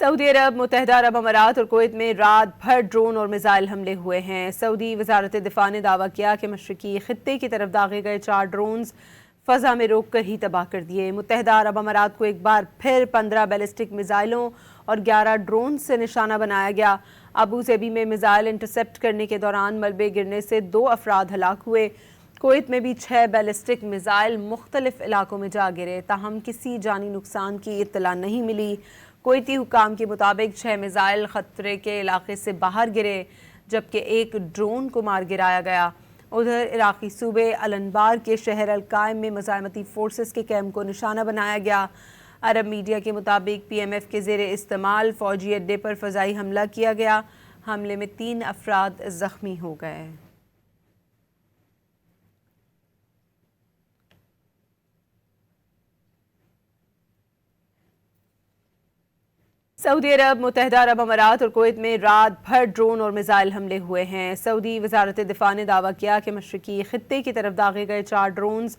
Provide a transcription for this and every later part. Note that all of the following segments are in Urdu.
سعودی عرب، متحدہ عرب امارات اور کویت میں رات بھر ڈرون اور میزائل حملے ہوئے ہیں۔ سعودی وزارت دفاع نے دعویٰ کیا کہ مشرقی خطے کی طرف داغے گئے 4 ڈرونز فضا میں روک کر ہی تباہ کر دیے۔ متحدہ عرب امارات کو ایک بار پھر 15 بیلسٹک میزائلوں اور 11 ڈرون سے نشانہ بنایا گیا۔ ابو ظبی میں میزائل انٹرسیپٹ کرنے کے دوران ملبے گرنے سے 2 افراد ہلاک ہوئے۔ کویت میں بھی 6 بیلسٹک میزائل مختلف علاقوں میں جا گرے، تاہم کسی جانی نقصان کی اطلاع نہیں ملی۔ کویتی حکام کے مطابق 6 میزائل خطرے کے علاقے سے باہر گرے، جبکہ ایک ڈرون کو مار گرایا گیا۔ ادھر عراقی صوبے الانبار کے شہر القائم میں مزاحمتی فورسز کے کیمپ کو نشانہ بنایا گیا۔ عرب میڈیا کے مطابق پی ایم ایف کے زیر استعمال فوجی اڈے پر فضائی حملہ کیا گیا۔ حملے میں 3 افراد زخمی ہو گئے۔ سعودی عرب، متحدہ عرب امارات اور کویت میں رات بھر ڈرون اور میزائل حملے ہوئے ہیں۔ سعودی وزارت دفاع نے دعویٰ کیا کہ مشرقی خطے کی طرف داغے گئے 4 ڈرونز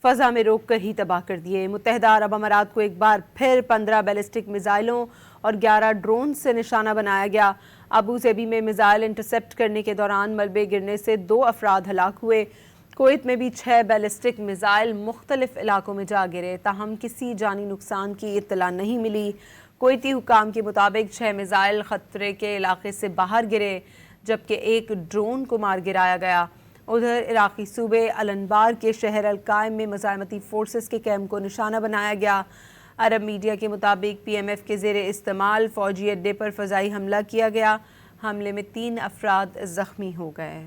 فضا میں روک کر ہی تباہ کر دیے۔ متحدہ عرب امارات کو ایک بار پھر 15 بیلسٹک میزائلوں اور 11 ڈرون سے نشانہ بنایا گیا۔ ابو ظبی میں میزائل انٹرسیپٹ کرنے کے دوران ملبے گرنے سے 2 افراد ہلاک ہوئے۔ کویت میں بھی 6 بیلسٹک میزائل مختلف علاقوں میں جا گرے، تاہم کسی جانی نقصان کی اطلاع نہیں ملی۔ کویتی حکام کے مطابق 6 میزائل خطرے کے علاقے سے باہر گرے، جبکہ ایک ڈرون کو مار گرایا گیا۔ ادھر عراقی صوبے الانبار کے شہر القائم میں مزاحمتی فورسز کے کیمپ کو نشانہ بنایا گیا۔ عرب میڈیا کے مطابق پی ایم ایف کے زیر استعمال فوجی اڈے پر فضائی حملہ کیا گیا۔ حملے میں 3 افراد زخمی ہو گئے۔